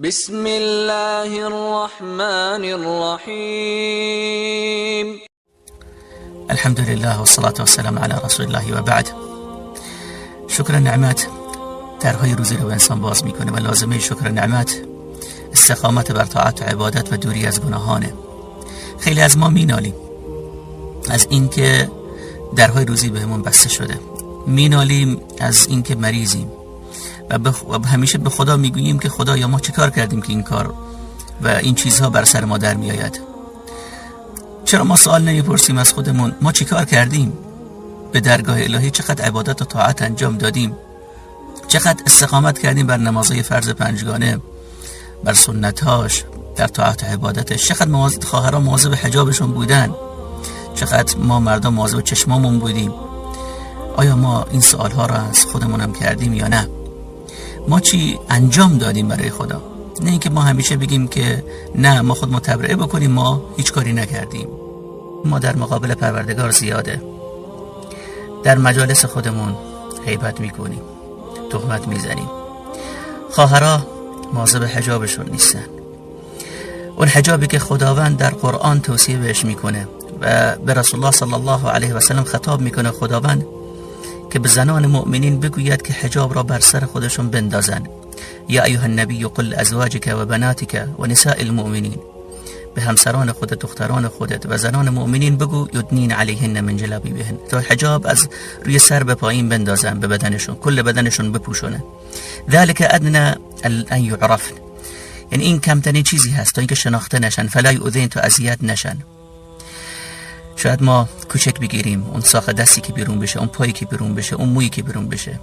بسم الله الرحمن الرحیم. الحمد لله والصلاة والسلام على رسول الله و بعد. شکر نعمت درهای روزی رو به انسان باز میکنه و لازمه شکر نعمت استقامت بر طاعت و عبادت و دوری از گناهانه. خیلی از ما مینالیم از اینکه درهای روزی بهمون بسته شده، مینالیم از اینکه مریضیم و همیشه به خدا میگوییم که خدایا ما چه کار کردیم که این کار و این چیزها بر سر ما در میآید. چرا ما سوال نمیپرسیم از خودمون ما چی کار کردیم؟ به درگاه الهی چقدر عبادت و طاعت انجام دادیم؟ چقدر استقامت کردیم بر نمازهای فرض پنجگانه، بر سنتهاش، در طاعت و عبادتش؟ چقدر خواهران مواظب حجابشون بودن؟ چقدر ما مردم مواظب چشمامون بودیم؟ آیا ما این سوالها را از خودمون هم کردیم یا نه؟ ما چی انجام دادیم برای خدا؟ نه اینکه ما همیشه بگیم که نه ما خود متبرئه بکنیم، ما هیچ کاری نکردیم. ما در مقابل پروردگار زیاده در مجالس خودمون غیبت میکنیم، تهمت میزنیم. خواهرها مواظب حجابشون نیستن، اون حجابی که خداوند در قرآن توصیه بهش میکنه و به رسول الله صلی الله علیه و سلم خطاب میکنه خداوند که به زنان مؤمنین بگوید که حجاب را بر سر خودشون بندازن. یا ایها النبی قل ازواجک و بناتک و نساء المؤمنین، به همسران خودت، دختران خودت و زنان مؤمنین بگو یدنین علیهن من جلابیبهن، تا حجاب از روی سر به پایین بندازن، به بدنشون، کل بدنشون بپوشونه. ذلك ادنى ان يعرفن، یعنی این کمترین چیزی هست تا اینکه شناخته نشن. فلا یؤذین، تا اذیت نشن. شاید ما کوچک بگیریم، اون ساق دستی که بیرون بشه، اون پایی که بیرون بشه، اون مویی که بیرون بشه.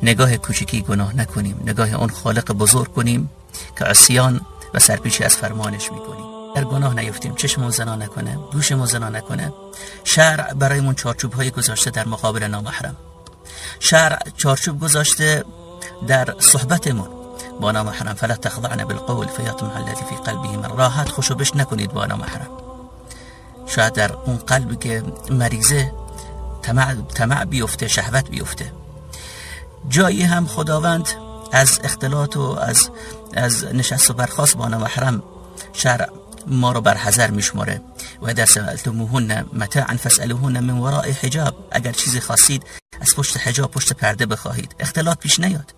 نگاه کوچکی گناه نکنیم، نگاه اون خالق بزرگ کنیم که عصیان و سرپیچی از فرمانش میکنیم. در گناه نیفتیم، چشممون زنا نکنه، گوشمون زنا نکنه. شرع برایمون چارچوب های گذاشته در مقابل نامحرم. شرع چارچوب گذاشته در صحبتمون با نامحرم. فلا تخضعن بالقول فیطمع الذی فی قلبه مرض، راحت خوشو بش نکنید با نامحرم. شاید در اون قلبی که مریضه طمع بیفته، شهوت بیفته. جایی هم خداوند از اختلاط و از نشست و برخاست با نامحرم شرع ما رو بر حذر میشماره. و اذا سألتموهن متاعا فاسألوهن من وراء حجاب، اگر چیزی خواستید از پشت حجاب، پشت پرده بخواهید، اختلاط پیش نیاد.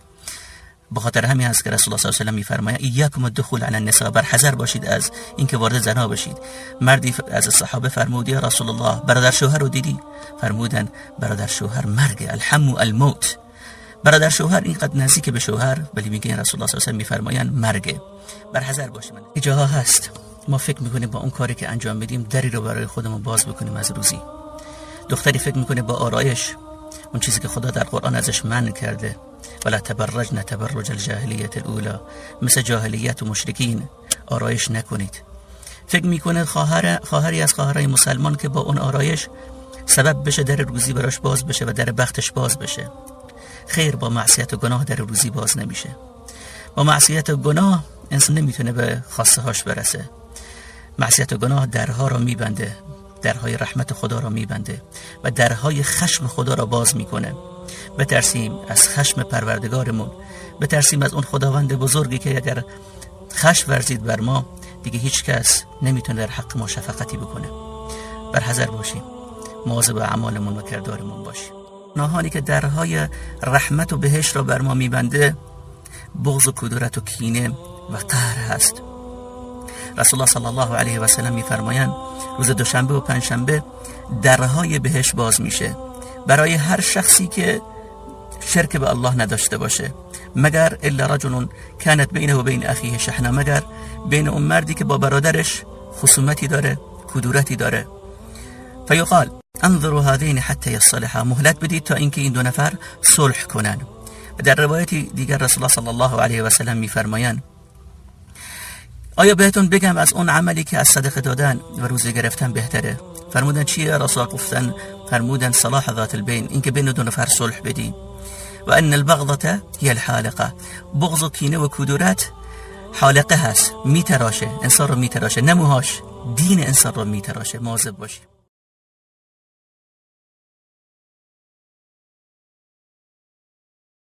به خاطر همین هست که رسول الله صلی الله علیه و سلم میفرماید ایاکم الدخول علی النساء، بر حذر باشید از اینکه وارد زنا بشید. مردی از الصحابه فرمود یا رسول الله برادر شوهر رو دیدی؟ فرمودن برادر شوهر مرگ، الحم الموت. برادر شوهر اینقدر نزدیک به شوهر، ولی میگه رسول الله صلی الله علیه و سلم میفرمایند مرگ. بر حذر باشیم. جاها هست ما فکر میکنیم با اون کاری که انجام میدیم دری رو برای خودمون باز بکنیم از روزی. دختری فکر میکنه با آرایش، اون چیزی که خدا در قرآن ازش منع کرده، ولا تبرجن تبرج الجاهلیت الاولی، مثل جاهلیت و مشرکین آرایش نکنید. فکر میکنه خواهری از خواهرای مسلمان که با اون آرایش سبب بشه در روزی براش باز بشه و در بختش باز بشه. خیر، با معصیت و گناه در روزی باز نمیشه. با معصیت و گناه انسان نمیتونه به خواسته هاش برسه. معصیت و گناه درها را میبنده، درهای رحمت خدا را میبنده و درهای خشم خدا را باز میکنه. بترسیم از خشم پروردگارمون، بترسیم از اون خداوند بزرگی که اگر خشم ورزید بر ما دیگه هیچ کس نمیتونه در حق ما شفقتی بکنه. بر حذر باشیم، مواظب اعمالمون و کردارمون باشیم. گناهانی که درهای رحمت و بهشت را بر ما میبنده بغض و کدورت و کینه و قهر هست. رسول الله صلی الله علیه و سلم میفرمایند روز دوشنبه و پنجشنبه درهای بهشت باز میشه برای هر شخصی که شرک به الله نداشته باشه، مگر الا رجل كانت بینه و بین اخیه شحنه، مگر بین اون مردی که با برادرش خصومتی داره، کدورتی داره. فیقال انظروا هذین حتی یصلحا، مهلت بدید تا اینکه این دو نفر صلح کنن. و در روایتی دیگر رسول الله صلی الله علیه و سلم میفرمایند آیا بهتون بگم از اون عملی که از صدقه دادن و روزه گرفتن بهتره؟ فرمودن چیه رسول الله؟ گفتن فرمودن صلاح ذات البین، اینکه بین دو نفر صلح بدی. و ان البغضه هی الحالقه، بغض و کینه و کدورت حالقه هست، میتراشه انسان رو، میتراشه نموهاش، دین انسان رو میتراشه. مواظب باشی.